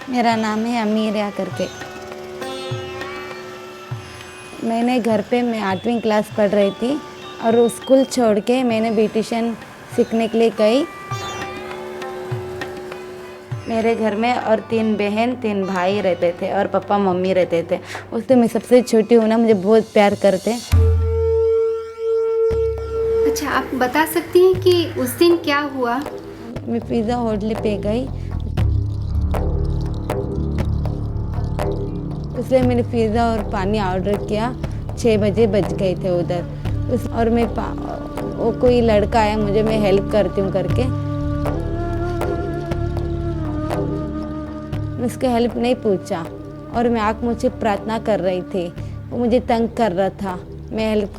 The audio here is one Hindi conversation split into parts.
मेरा नाम है अमीरिया करके। मैंने घर पे मैं 8वीं क्लास पढ़ रही थी और उस स्कूल छोड़ के मैंने ब्यूटिशियन सीखने के लिए गई। मेरे घर में और 3 बहन 3 भाई रहते थे और पापा मम्मी रहते थे। उस दिन मैं सबसे छोटी हूँ ना, मुझे बहुत प्यार करते। अच्छा, आप बता सकती हैं कि उस दिन क्या हुआ? मैं पिज़्ज़ा होटल पे गई, इसलिए मैंने पिज़्ज़ा और पानी ऑर्डर किया। 6 बजे बज गए थे उधर और वो कोई लड़का आया, मुझे मैं हेल्प करती हूँ करके मैं उसकी हेल्प नहीं पूछा और मैं आँख मुझे प्रार्थना कर रही थी। वो मुझे तंग कर रहा था, मैं हेल्प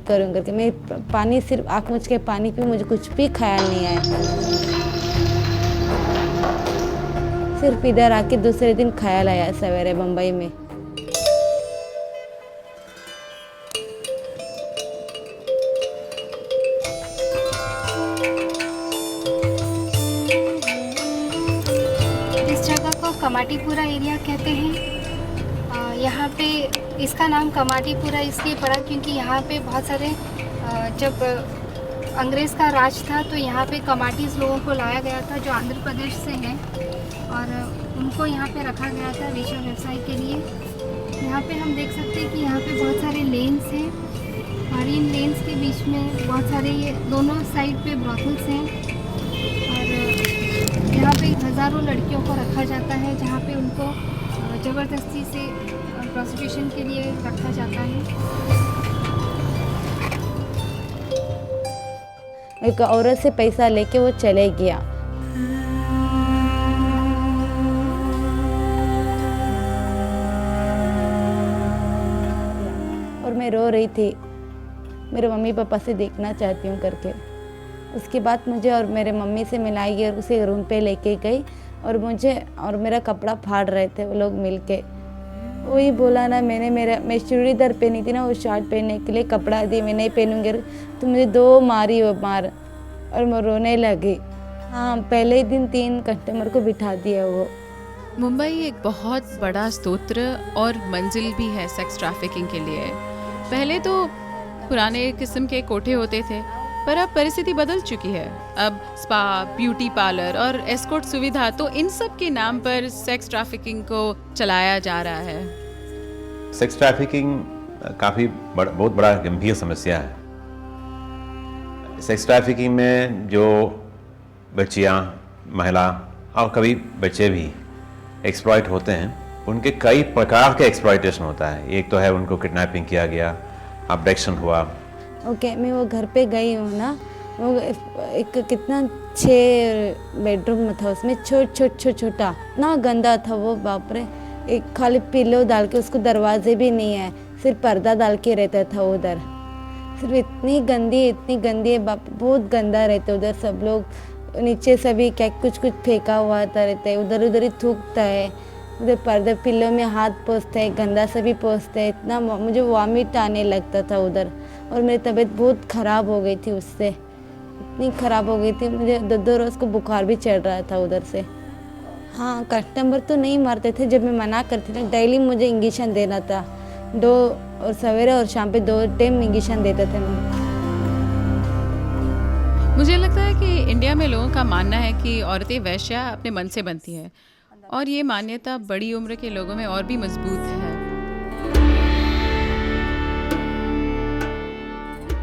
करूँ करके। मैं पानी सिर्फ आँख मुझ के पानी पी, मुझे कुछ भी ख्याल नहीं आया। सिर्फ इधर आके दूसरे दिन ख्याल आया सवेरे मुंबई में। इस जगह को कमाटीपुरा एरिया कहते हैं। यहाँ पे इसका नाम कमाटीपुरा इसलिए पड़ा क्योंकि यहाँ पे बहुत सारे जब अंग्रेज़ का राज था तो यहाँ पे कमाटीज़ लोगों को लाया गया था जो आंध्र प्रदेश से हैं और उनको यहाँ पे रखा गया था रेशम व्यवसाय के लिए। यहाँ पे हम देख सकते हैं कि यहाँ पे बहुत सारे लेन्स हैं और इन लेन्स के बीच में बहुत सारे ये दोनों साइड पे ब्रॉथल्स हैं और यहाँ पे हज़ारों लड़कियों को रखा जाता है जहाँ पे उनको ज़बरदस्ती से प्रोस्टिट्यूशन के लिए रखा जाता है। एक औरत से पैसा लेके वो चले गया। और मैं रो रही थी, मेरे मम्मी पापा से देखना चाहती हूँ करके। उसके बाद मुझे और मेरे मम्मी से मिलाई गई और उसे रूम पे लेके गई और मुझे और मेरा कपड़ा फाड़ रहे थे वो लोग मिलके। वही बोला ना, मैं चूड़ीदार पहनी थी ना, वो शर्ट पहनने के लिए कपड़ा दी, मैं नहीं पहनूंगी तो मुझे 2 मारी वो मार और मैं रोने लगी। हाँ, पहले ही दिन 3 कस्टमर को बिठा दिया वो। मुंबई एक बहुत बड़ा स्तोत्र और मंजिल भी है सेक्स ट्रैफिकिंग के लिए। पहले तो पुराने किस्म के कोठे होते थे, पर अब परिस्थिति बदल चुकी है। अब स्पा, ब्यूटी पार्लर और एस्कॉर्ट सुविधा, तो इन सब के नाम पर सेक्स ट्रैफिकिंग को चलाया जा रहा है। सेक्स ट्रैफिकिंग काफ़ी बहुत बड़ा गंभीर समस्या है। सेक्स ट्रैफिकिंग में जो बच्चियाँ, महिला और कभी बच्चे भी एक्सप्लॉइट होते हैं, उनके कई प्रकार के एक्सप्लॉइटेशन होता है। एक तो है उनको किडनैपिंग किया गया, अब्डक्शन हुआ। ओके, मैं वो घर पे गई हूँ ना, वो एक कितना 6 बेडरूम था, उसमें छोटा ना गंदा था वो, बाप रे। एक खाली पिलो डाल के, उसको दरवाजे भी नहीं है, सिर्फ पर्दा डाल के रहता था उधर। सिर्फ इतनी गंदी है बाप, बहुत गंदा रहता है उधर। सब लोग नीचे सभी क्या कुछ फेंका हुआ था रहता है, उधर उधर ही थूकता है उधर। पर्दे पिल्लों में हाथ पोंछते हैं, गंदा सभी पोंछते हैं। इतना मुझे वॉमिट आने लगता था उधर और मेरी तबीयत बहुत ख़राब हो गई थी उससे, इतनी ख़राब हो गई थी, मुझे 2 रोज़ को बुखार भी चढ़ रहा था उधर से। हाँ, कस्टमर तो नहीं मारते थे, जब मैं मना करती थी डेली मुझे इंजेक्शन देना था। 2 और सवेरे और शाम पे 2 टाइम इंजेक्शन देते थे मैं। मुझे लगता है कि इंडिया में लोगों का मानना है कि औरतें वैश्या अपने मन से बनती हैं, और ये मान्यता बड़ी उम्र के लोगों में और भी मजबूत है।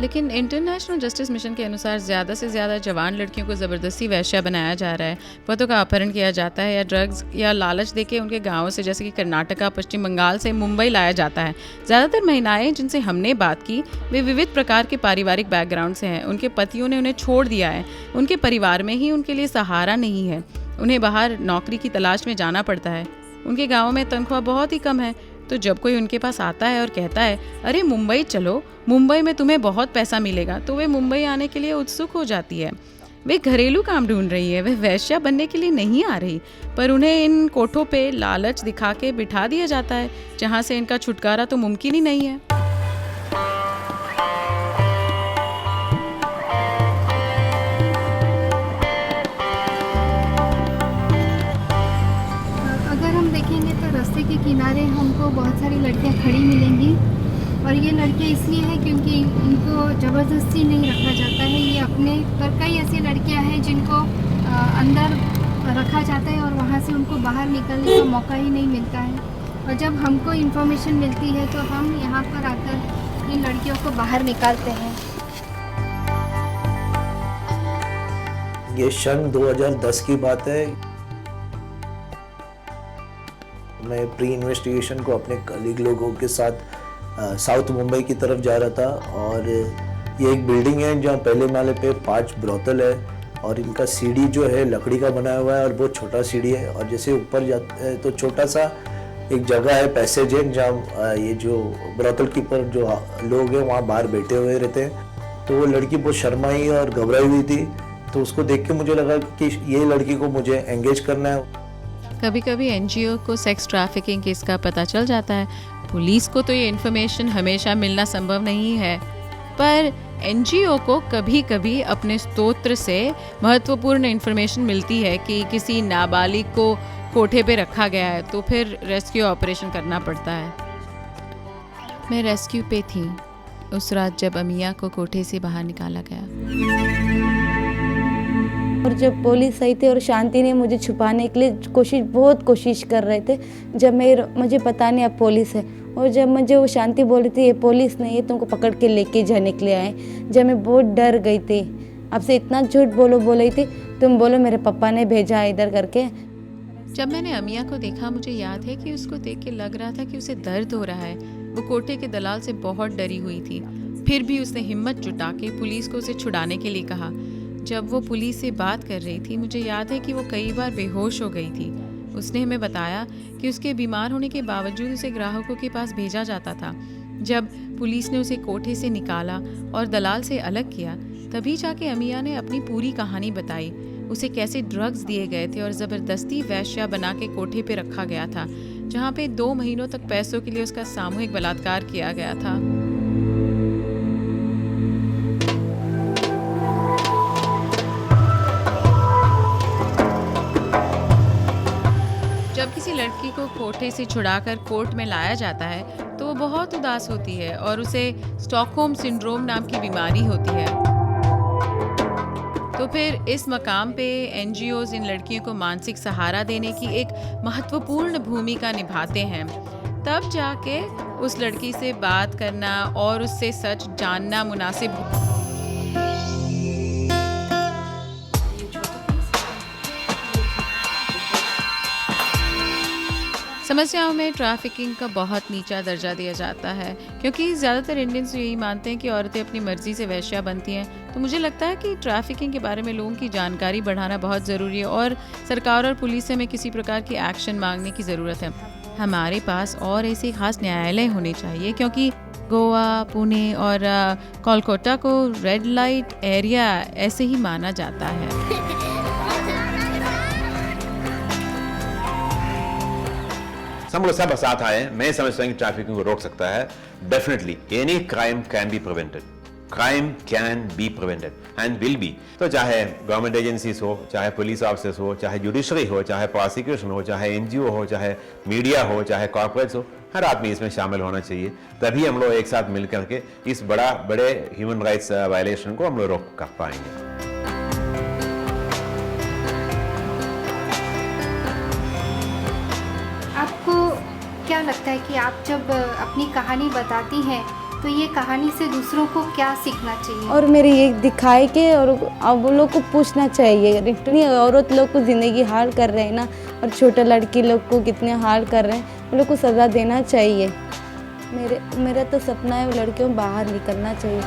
लेकिन इंटरनेशनल जस्टिस मिशन के अनुसार ज़्यादा से ज़्यादा जवान लड़कियों को ज़बरदस्ती वैश्या बनाया जा रहा है। बहुतों का अपहरण किया जाता है या ड्रग्स या लालच देके उनके गांवों से, जैसे कि कर्नाटका, पश्चिम बंगाल से मुंबई लाया जाता है। ज़्यादातर महिलाएं जिनसे हमने बात की, वे विविध प्रकार के पारिवारिक बैकग्राउंड से हैं। उनके पतियों ने उन्हें छोड़ दिया है, उनके परिवार में ही उनके लिए सहारा नहीं है, उन्हें बाहर नौकरी की तलाश में जाना पड़ता है। उनके गाँव में तनख्वाह बहुत ही कम है, तो जब कोई उनके पास आता है और कहता है, अरे मुंबई चलो, मुंबई में तुम्हें बहुत पैसा मिलेगा, तो वे मुंबई आने के लिए उत्सुक हो जाती है। वे घरेलू काम ढूंढ रही है, वे वैश्या बनने के लिए नहीं आ रही, पर उन्हें इन कोठों पे लालच दिखा के बिठा दिया जाता है, जहाँ से इनका छुटकारा तो मुमकिन ही नहीं है। अगर के किनारे हमको बहुत सारी लड़कियां खड़ी मिलेंगी और ये लड़कियां इसलिए हैं क्योंकि इनको ज़बरदस्ती नहीं रखा जाता है। ये अपने पर कई ऐसी लड़कियां हैं जिनको अंदर रखा जाता है और वहाँ से उनको बाहर निकलने का मौका ही नहीं मिलता है। और जब हमको इन्फॉर्मेशन मिलती है तो हम यहाँ पर आकर इन लड़कियों को बाहर निकालते हैं। ये सन 2010 की बात है। मैं प्री इन्वेस्टिगेशन को अपने कलीग लोगों के साथ साउथ मुंबई की तरफ जा रहा था और ये एक बिल्डिंग है जहाँ पहले माले पे 5 ब्रोथल है और इनका सीढ़ी जो है लकड़ी का बनाया हुआ है और बहुत छोटा सीढ़ी है और जैसे ऊपर जाते हैं तो छोटा सा एक जगह है, पैसेज है, जहाँ ये जो ब्रोथल कीपर जो लोग हैं वहाँ बाहर बैठे हुए रहते हैं। तो वो लड़की बहुत शर्माई और घबराई हुई थी, तो उसको देख के मुझे लगा कि ये लड़की को मुझे एंगेज करना है। कभी कभी एनजीओ को सेक्स ट्रैफिकिंग केस का पता चल जाता है। पुलिस को तो ये इन्फॉर्मेशन हमेशा मिलना संभव नहीं है, पर एनजीओ को कभी कभी अपने स्रोत से महत्वपूर्ण इन्फॉर्मेशन मिलती है कि किसी नाबालिग को कोठे पे रखा गया है, तो फिर रेस्क्यू ऑपरेशन करना पड़ता है। मैं रेस्क्यू पे थी उस रात जब अमिया को कोठे से बाहर निकाला गया। और जब पुलिस आई थी और शांति ने मुझे छुपाने के लिए बहुत कोशिश कर रहे थे। जब मुझे पता नहीं अब पुलिस है, और जब मुझे वो शांति बोली थी ये पुलिस नहीं है, तुमको पकड़ के लेके जाने के लिए आए, जब मैं बहुत डर गई थी। आपसे इतना झूठ बोली थी, तुम बोलो मेरे पापा ने भेजा इधर करके। जब मैंने अमिया को देखा, मुझे याद है कि उसको देख के लग रहा था कि उसे दर्द हो रहा है। वो कोठे के दलाल से बहुत डरी हुई थी, फिर भी उसने हिम्मत जुटा के पुलिस को उसे छुड़ाने के लिए कहा। जब वो पुलिस से बात कर रही थी, मुझे याद है कि वो कई बार बेहोश हो गई थी। उसने हमें बताया कि उसके बीमार होने के बावजूद उसे ग्राहकों के पास भेजा जाता था। जब पुलिस ने उसे कोठे से निकाला और दलाल से अलग किया, तभी जाके अमिया ने अपनी पूरी कहानी बताई। उसे कैसे ड्रग्स दिए गए थे और ज़बरदस्ती वैश्या बना के कोठे पे रखा गया था, जहाँ पे 2 महीनों तक पैसों के लिए उसका सामूहिक बलात्कार किया गया था। जब किसी लड़की को कोठे से छुड़ाकर कोर्ट में लाया जाता है तो वो बहुत उदास होती है और उसे स्टॉकहोम सिंड्रोम नाम की बीमारी होती है। तो फिर इस मकाम पे एनजीओज इन लड़कियों को मानसिक सहारा देने की एक महत्वपूर्ण भूमिका निभाते हैं। तब जाके उस लड़की से बात करना और उससे सच जानना मुनासिब। समस्याओं में ट्रैफिकिंग का बहुत नीचा दर्जा दिया जाता है, क्योंकि ज़्यादातर इंडियंस यही मानते हैं कि औरतें अपनी मर्जी से वेश्या बनती हैं। तो मुझे लगता है कि ट्रैफिकिंग के बारे में लोगों की जानकारी बढ़ाना बहुत ज़रूरी है और सरकार और पुलिस से हमें किसी प्रकार की एक्शन मांगने की ज़रूरत है। हमारे पास और ऐसे खास न्यायालय होने चाहिए, क्योंकि गोवा, पुणे और कोलकाता को रेड लाइट एरिया ऐसे ही माना जाता है। सब लोग सब साथ आए। मैं समझता हूँ कि ट्रैफिकिंग को रोक सकता है। Definitely any crime can be prevented, crime can be prevented and will be. तो चाहे गवर्नमेंट एजेंसीज हो, चाहे पुलिस ऑफिसर्स हो, चाहे जुडिशरी हो, चाहे प्रोसिक्यूशन हो, चाहे एनजीओ हो, चाहे मीडिया हो, चाहे कॉर्पोरेट्स हो, हर आदमी इसमें शामिल होना चाहिए। तभी हम लोग एक साथ मिल करके इस बड़े ह्यूमन राइट्स वायलेशन को हम लोग रोक कर पाएंगे। आपको क्या लगता है कि आप जब अपनी कहानी बताती हैं तो ये कहानी से दूसरों को क्या सीखना चाहिए? और मेरी ये दिखाए के और अब वो लोग को पूछना चाहिए, इतनी औरत लोग को ज़िंदगी हाल कर रहे हैं ना, और छोटे लड़की लोग को कितने हाल कर रहे हैं, वो लोग को सज़ा देना चाहिए। मेरा तो सपना है वो लड़कियों बाहर निकलना चाहिए।